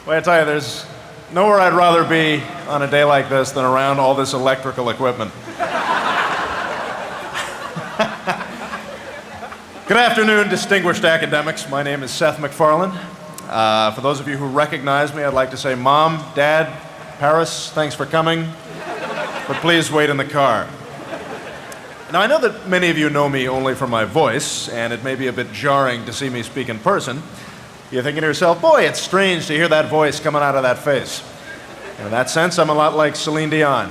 Well, I tell you, there's nowhere I'd rather be on a day like this than around all this electrical equipment. Good afternoon, distinguished academics. My name is Seth MacFarlane. For those of you who recognize me, I'd like to say, Mom, Dad, Paris, thanks for coming, but please wait in the car. Now, I know that many of you know me only from my voice, and it may be a bit jarring to see me speak in person. You're thinking to yourself, boy, it's strange to hear that voice coming out of that face. And in that sense, I'm a lot like Celine Dion.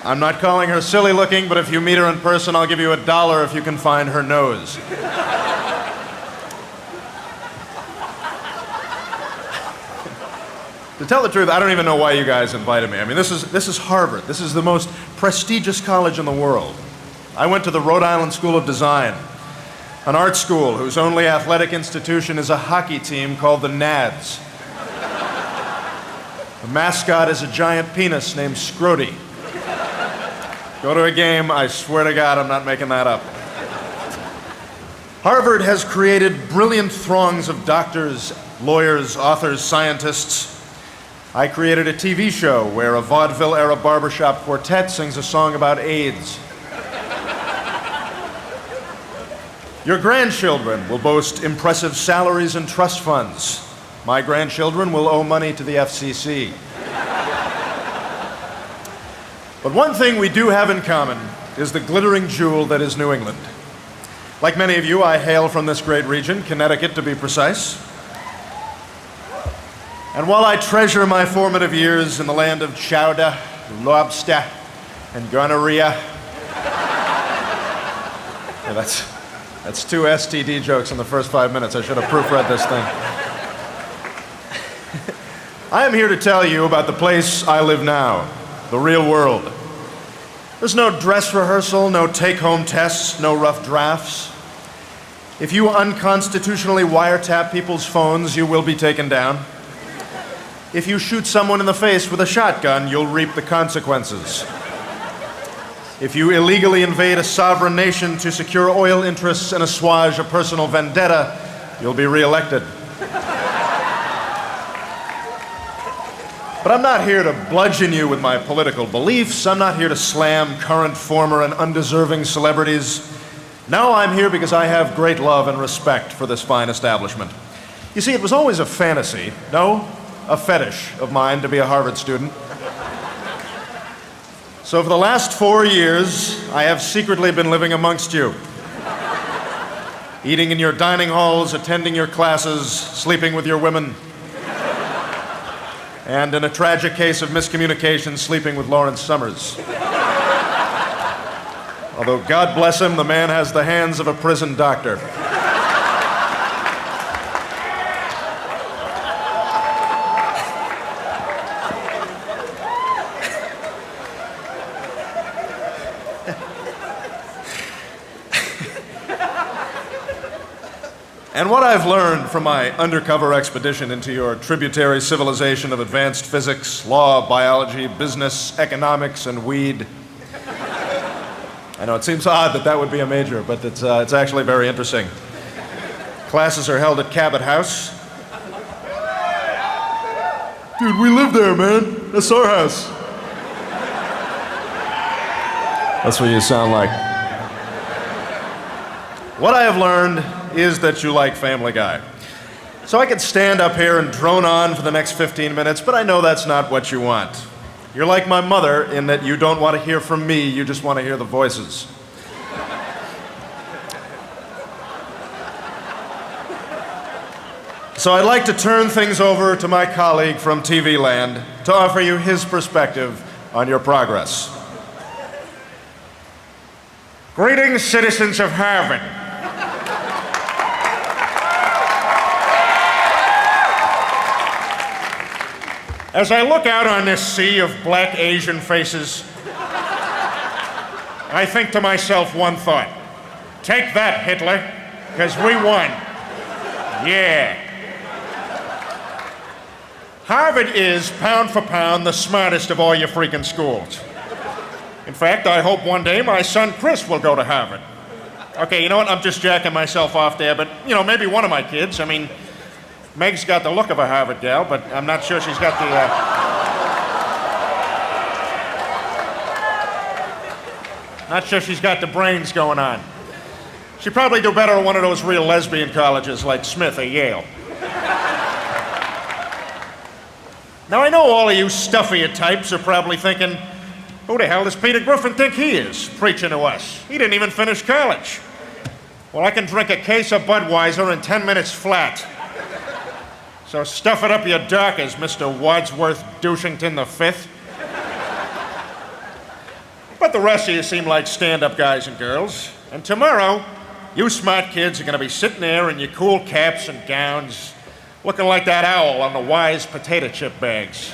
I'm not calling her silly looking, but if you meet her in person, I'll give you $1 if you can find her nose. To tell the truth, I don't even know why you guys invited me. I mean, this is Harvard. This is the most prestigious college in the world. I went to the Rhode Island School of Design, an art school whose only athletic institution is a hockey team called the Nads. The mascot is a giant penis named Scrody. Go to a game, I swear to God, I'm not making that up. Harvard has created brilliant throngs of doctors, lawyers, authors, scientists. I created a TV show where a vaudeville-era barbershop quartet sings a song about AIDS. Your grandchildren will boast impressive salaries and trust funds. My grandchildren will owe money to the FCC. But one thing we do have in common is the glittering jewel that is New England. Like many of you, I hail from this great region, Connecticut to be precise. And while I treasure my formative years in the land of chowder, lobster, and gonorrhea, yeah, that's 2 STD jokes in the first 5 minutes. I should have proofread this thing. I am here to tell you about the place I live now, the real world. There's no dress rehearsal, no take-home tests, no rough drafts. If you unconstitutionally wiretap people's phones, you will be taken down. If you shoot someone in the face with a shotgun, you'll reap the consequences. If you illegally invade a sovereign nation to secure oil interests and assuage a personal vendetta, you'll be reelected. But I'm not here to bludgeon you with my political beliefs. I'm not here to slam current, former, and undeserving celebrities. No, I'm here because I have great love and respect for this fine establishment. You see, it was always a fantasy, no, a fetish of mine to be a Harvard student. So for the last 4 years, I have secretly been living amongst you. Eating in your dining halls, attending your classes, sleeping with your women. And in a tragic case of miscommunication, sleeping with Lawrence Summers. Although, God bless him, the man has the hands of a prison doctor. And what I've learned from my undercover expedition into your tributary civilization of advanced physics, law, biology, business, economics, and weed. I know it seems odd that that would be a major, but it's actually very interesting. Classes are held at Cabot House. Dude, we live there, man. That's our house. That's what you sound like. What I have learned is that you like Family Guy. So I could stand up here and drone on for the next 15 minutes, but I know that's not what you want. You're like my mother in that you don't want to hear from me, you just want to hear the voices. So I'd like to turn things over to my colleague from TV Land to offer you his perspective on your progress. Greetings, citizens of Harvard. As I look out on this sea of black Asian faces, I think to myself one thought. Take that, Hitler, because we won. Yeah. Harvard is, pound for pound, the smartest of all your freaking schools. In fact, I hope one day my son Chris will go to Harvard. Okay, you know what? I'm just jacking myself off there, but, you know, maybe one of my kids. I mean, Meg's got the look of a Harvard gal, but I'm not sure she's got not sure she's got the brains going on. She'd probably do better at one of those real lesbian colleges like Smith or Yale. Now, I know all of you stuffier types are probably thinking, who the hell does Peter Griffin think he is, preaching to us? He didn't even finish college. Well, I can drink a case of Budweiser in 10 minutes flat. So stuff it up your darkers, Mr. Wadsworth Douchington V. But the rest of you seem like stand-up guys and girls. And tomorrow, you smart kids are going to be sitting there in your cool caps and gowns, looking like that owl on the Wise potato chip bags.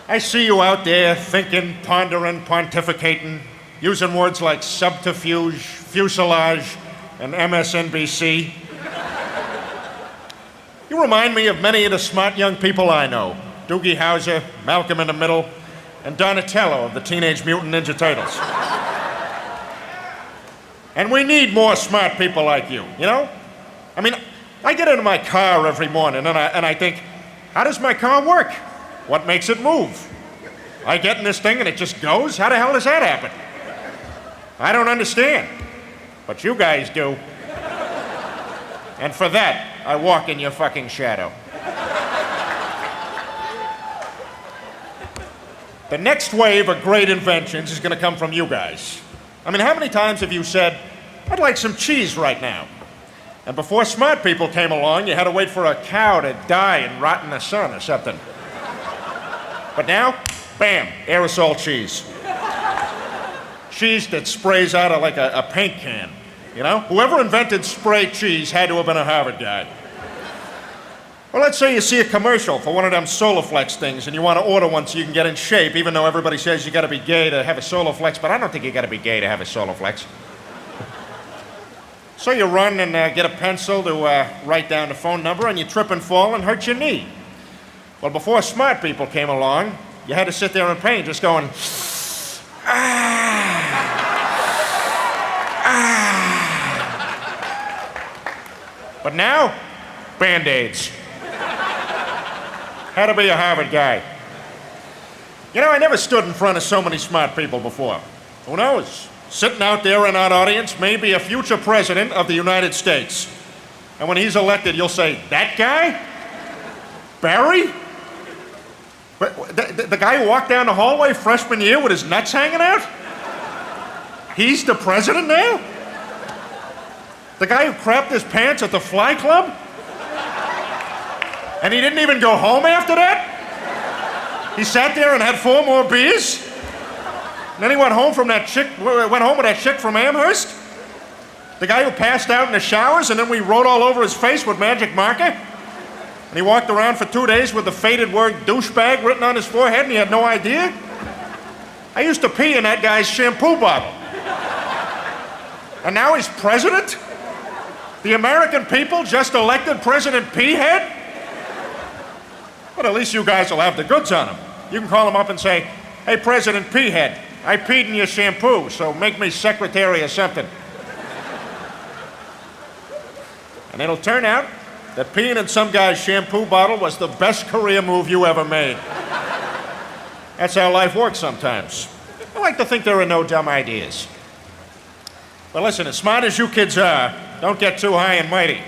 I see you out there thinking, pondering, pontificating, using words like subterfuge, fuselage, and MSNBC. You remind me of many of the smart young people I know. Doogie Howser, Malcolm in the Middle, and Donatello of the Teenage Mutant Ninja Turtles. And we need more smart people like you, you know? I mean, I get into my car every morning and I think, how does my car work? What makes it move? I get in this thing and it just goes? How the hell does that happen? I don't understand. But you guys do. And for that, I walk in your fucking shadow. The next wave of great inventions is going to come from you guys. I mean, how many times have you said, I'd like some cheese right now? And before smart people came along, you had to wait for a cow to die and rot in the sun or something. But now, bam, aerosol cheese. Cheese that sprays out of like a paint can, you know? Whoever invented spray cheese had to have been a Harvard guy. Well, let's say you see a commercial for one of them Soloflex things and you want to order one so you can get in shape, even though everybody says you got to be gay to have a Soloflex, but I don't think you got to be gay to have a Soloflex. So you run and get a pencil to write down the phone number, and you trip and fall and hurt your knee. Well, before smart people came along, you had to sit there in pain just going, ah, ah. But now, Band-Aids. Had to be a Harvard guy. You know, I never stood in front of so many smart people before. Who knows? Sitting out there in our audience may be a future president of the United States. And when he's elected, you'll say, that guy? Barry? The guy who walked down the hallway freshman year with his nuts hanging out? He's the president now? The guy who crapped his pants at the Fly Club? And he didn't even go home after that? He sat there and had 4 more beers? And then he went home with that chick from Amherst? The guy who passed out in the showers and then we wrote all over his face with magic marker? And he walked around for 2 days with the faded word douchebag written on his forehead and he had no idea? I used to pee in that guy's shampoo bottle. And now he's president? The American people just elected President Peahead? But at least you guys will have the goods on him. You can call him up and say, hey, President Peahead, I peed in your shampoo, so make me secretary or something. And it'll turn out that peeing in some guy's shampoo bottle was the best career move you ever made. That's how life works sometimes. I like to think there are no dumb ideas. But listen, as smart as you kids are, don't get too high and mighty.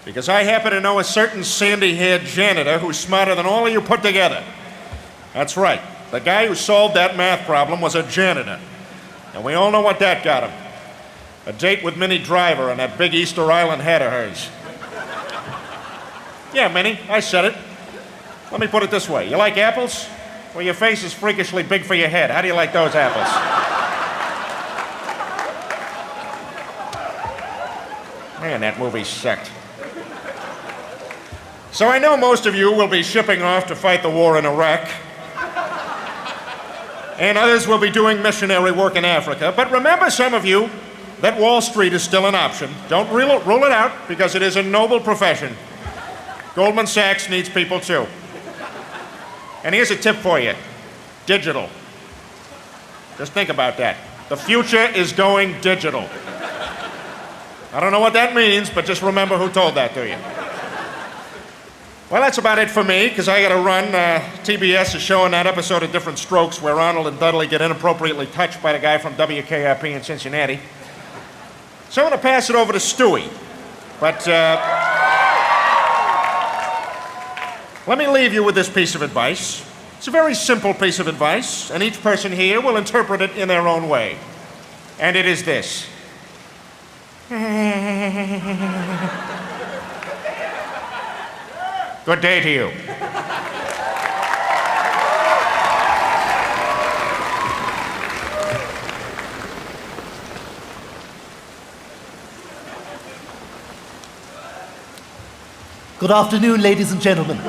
Because I happen to know a certain sandy-haired janitor who's smarter than all of you put together. That's right. The guy who solved that math problem was a janitor. And we all know what that got him. A date with Minnie Driver on that big Easter Island hat of hers. Yeah, Minnie, I said it. Let me put it this way. You like apples? Well, your face is freakishly big for your head. How do you like those apples? Man, that movie sucked. So I know most of you will be shipping off to fight the war in Iraq. And others will be doing missionary work in Africa. But remember, some of you, that Wall Street is still an option. Don't rule it out, because it is a noble profession. Goldman Sachs needs people too. And here's a tip for you. Digital. Just think about that. The future is going digital. I don't know what that means, but just remember who told that to you. Well, that's about it for me, because I got to run. TBS is showing that episode of Different Strokes where Arnold and Dudley get inappropriately touched by the guy from WKRP in Cincinnati. So I'm going to pass it over to Stewie. But let me leave you with this piece of advice. It's a very simple piece of advice, and each person here will interpret it in their own way. And it is this. Good day to you. Good afternoon, ladies and gentlemen.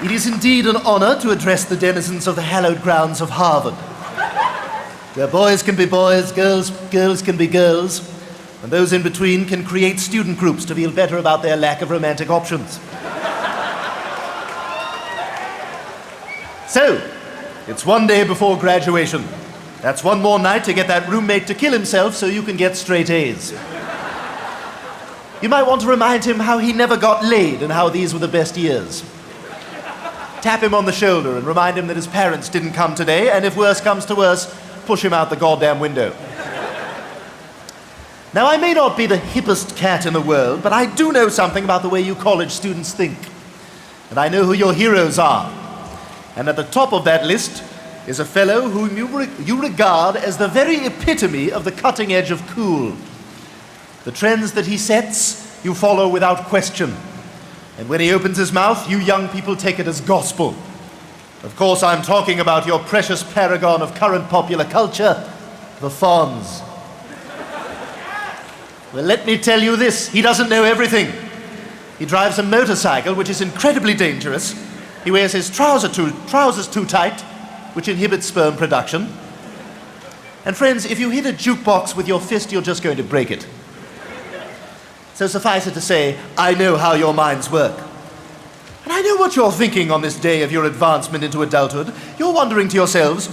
It is indeed an honor to address the denizens of the hallowed grounds of Harvard, where boys can be boys, girls can be girls, and those in between can create student groups to feel better about their lack of romantic options. So, it's one day before graduation. That's one more night to get that roommate to kill himself so you can get straight A's. You might want to remind him how he never got laid and how these were the best years. Tap him on the shoulder and remind him that his parents didn't come today, and if worse comes to worse, push him out the goddamn window. Now, I may not be the hippest cat in the world, but I do know something about the way you college students think. And I know who your heroes are. And at the top of that list is a fellow whom you regard as the very epitome of the cutting edge of cool. The trends that he sets, you follow without question. And when he opens his mouth, you young people take it as gospel. Of course, I'm talking about your precious paragon of current popular culture, the Fonz. Well, let me tell you this, he doesn't know everything. He drives a motorcycle, which is incredibly dangerous. He wears his trousers too tight, which inhibits sperm production. And friends, if you hit a jukebox with your fist, you're just going to break it. So suffice it to say, I know how your minds work. And I know what you're thinking on this day of your advancement into adulthood. You're wondering to yourselves,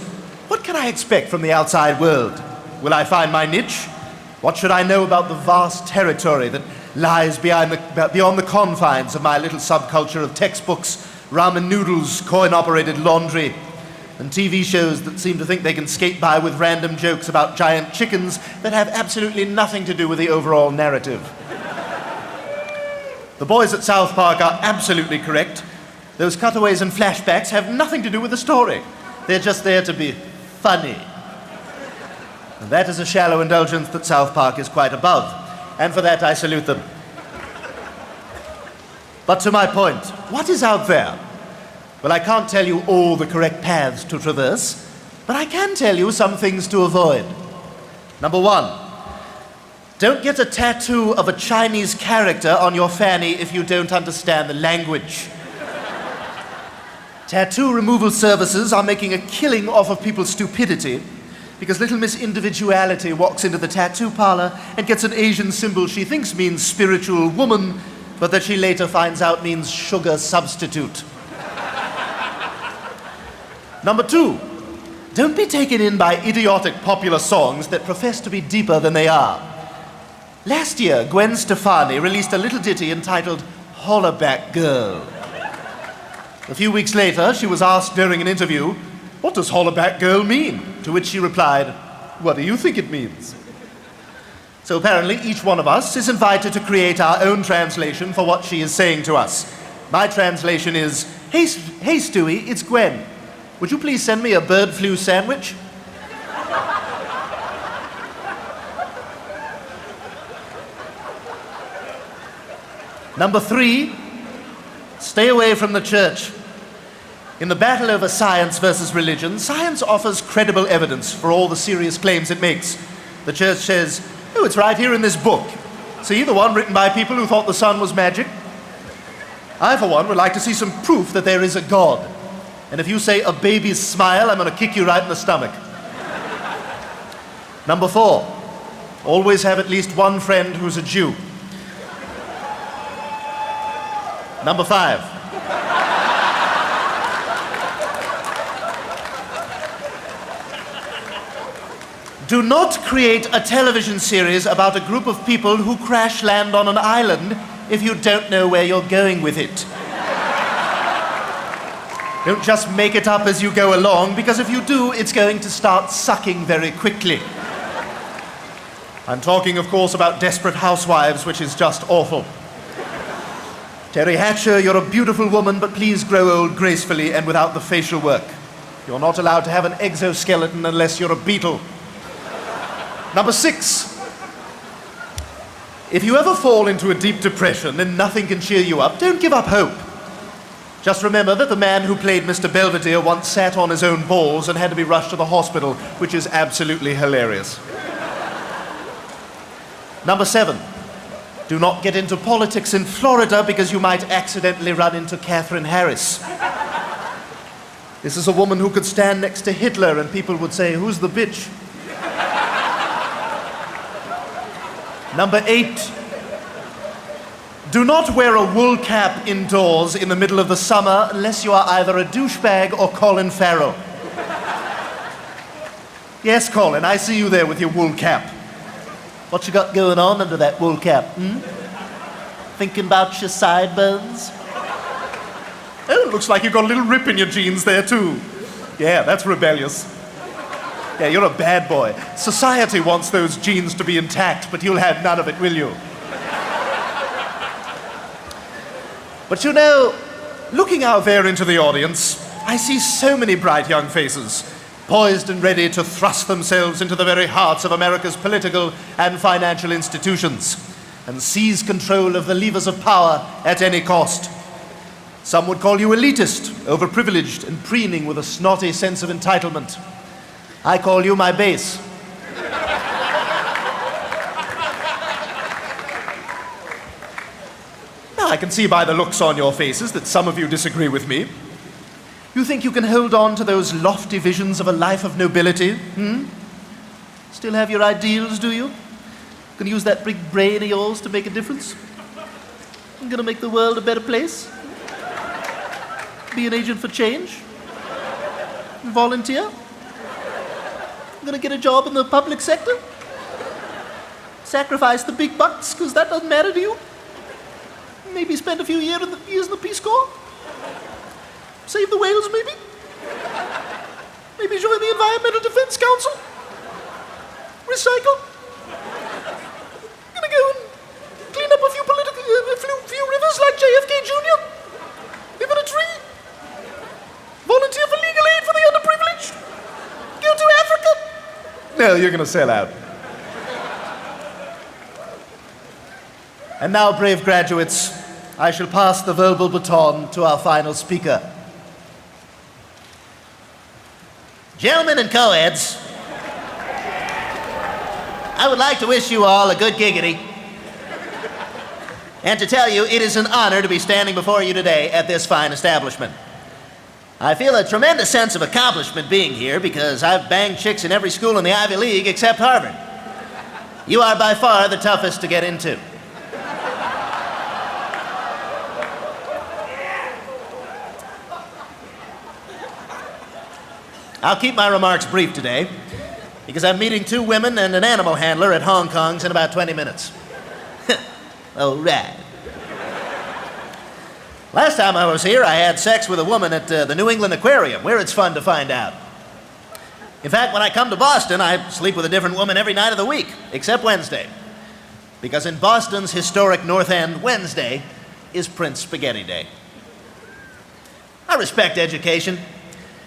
what can I expect from the outside world? Will I find my niche? What should I know about the vast territory that lies beyond the confines of my little subculture of textbooks, ramen noodles, coin-operated laundry, and TV shows that seem to think they can skate by with random jokes about giant chickens that have absolutely nothing to do with the overall narrative? The boys at South Park are absolutely correct. Those cutaways and flashbacks have nothing to do with the story. They're just there to be funny. And that is a shallow indulgence that South Park is quite above. And for that, I salute them. But to my point, what is out there? Well, I can't tell you all the correct paths to traverse, but I can tell you some things to avoid. Number one, don't get a tattoo of a Chinese character on your fanny if you don't understand the language. Tattoo removal services are making a killing off of people's stupidity because little Miss Individuality walks into the tattoo parlor and gets an Asian symbol she thinks means spiritual woman, but that she later finds out means sugar substitute. Number two, don't be taken in by idiotic popular songs that profess to be deeper than they are. Last year, Gwen Stefani released a little ditty entitled Hollaback Girl. A few weeks later, she was asked during an interview, "What does Hollaback Girl mean?" To which she replied, "What do you think it means?" So apparently, each one of us is invited to create our own translation for what she is saying to us. My translation is, hey Stewie, it's Gwen. Would you please send me a bird flu sandwich?" Number three, stay away from the church. In the battle over science versus religion, science offers credible evidence for all the serious claims it makes. The church says, "Oh, it's right here in this book. See, the one written by people who thought the sun was magic." I, for one, would like to see some proof that there is a God. And if you say a baby's smile, I'm going to kick you right in the stomach. Number four, always have at least one friend who's a Jew. Number five, Do not create a television series about a group of people who crash land on an island if you don't know where you're going with it. Don't just make it up as you go along, because if you do, it's going to start sucking very quickly. I'm talking, of course, about Desperate Housewives, which is just awful. Terry Hatcher, you're a beautiful woman, but please grow old gracefully and without the facial work. You're not allowed to have an exoskeleton unless you're a beetle. Number 6. If you ever fall into a deep depression and nothing can cheer you up, don't give up hope. Just remember that the man who played Mr. Belvedere once sat on his own balls and had to be rushed to the hospital, which is absolutely hilarious. Number 7. Do not get into politics in Florida because you might accidentally run into Catherine Harris. This is a woman who could stand next to Hitler and people would say, "Who's the bitch?" Number 8. Do not wear a wool cap indoors in the middle of the summer unless you are either a douchebag or Colin Farrell. Yes, Colin, I see you there with your wool cap. What you got going on under that wool cap, Thinking about your sideburns? Oh, it looks like you've got a little rip in your jeans there, too. Yeah, that's rebellious. Yeah, you're a bad boy. Society wants those genes to be intact, but you'll have none of it, will you? But you know, looking out there into the audience, I see so many bright young faces, poised and ready to thrust themselves into the very hearts of America's political and financial institutions and seize control of the levers of power at any cost. Some would call you elitist, overprivileged, and preening with a snotty sense of entitlement. I call you my base. Now, I can see by the looks on your faces that some of you disagree with me. You think you can hold on to those lofty visions of a life of nobility? Still have your ideals, do you? Gonna use that big brain of yours to make a difference? I'm gonna make the world a better place? Be an agent for change? Volunteer? I'm gonna get a job in the public sector? Sacrifice the big bucks because that doesn't matter to you? Maybe spend a few years in the Peace Corps? Save the whales, maybe? Maybe join the Environmental Defense Council? Recycle? Gonna go and clean up a few few rivers like JFK Jr.? Live in a tree? Volunteer for legal aid for the underprivileged? Go to Africa? No, you're gonna sell out. And now, brave graduates, I shall pass the verbal baton to our final speaker. Gentlemen and co-eds, I would like to wish you all a good giggity and to tell you it is an honor to be standing before you today at this fine establishment. I feel a tremendous sense of accomplishment being here because I've banged chicks in every school in the Ivy League except Harvard. You are by far the toughest to get into. I'll keep my remarks brief today because I'm meeting 2 women and an animal handler at Hong Kong's in about 20 minutes. All right. Last time I was here, I had sex with a woman at the New England Aquarium, where it's fun to find out. In fact, when I come to Boston, I sleep with a different woman every night of the week, except Wednesday. Because in Boston's historic North End, Wednesday is Prince Spaghetti Day. I respect education,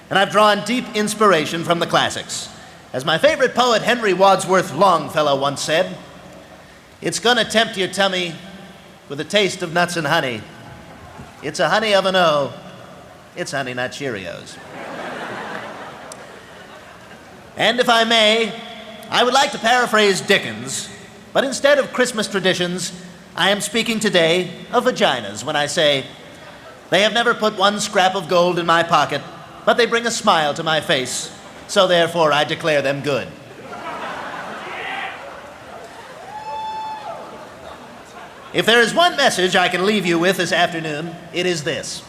and I've drawn deep inspiration from the classics. As my favorite poet Henry Wadsworth Longfellow once said, "It's gonna tempt your tummy with a taste of nuts and honey. It's a honey of an O. It's Honey Nut Cheerios." And if I may, I would like to paraphrase Dickens, but instead of Christmas traditions, I am speaking today of vaginas when I say, "They have never put one scrap of gold in my pocket, but they bring a smile to my face, so therefore I declare them good." If there is one message I can leave you with this afternoon, it is this.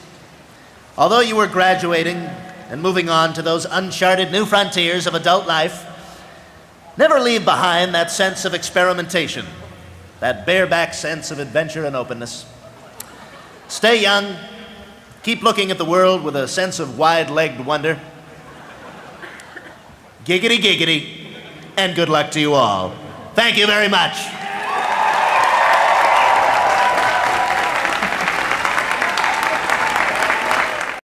Although you were graduating and moving on to those uncharted new frontiers of adult life, Never leave behind that sense of experimentation, that bareback sense of adventure and openness. Stay young. Keep looking at the world with a sense of wide-legged wonder. Giggity, giggity, and good luck to you all. Thank you very much.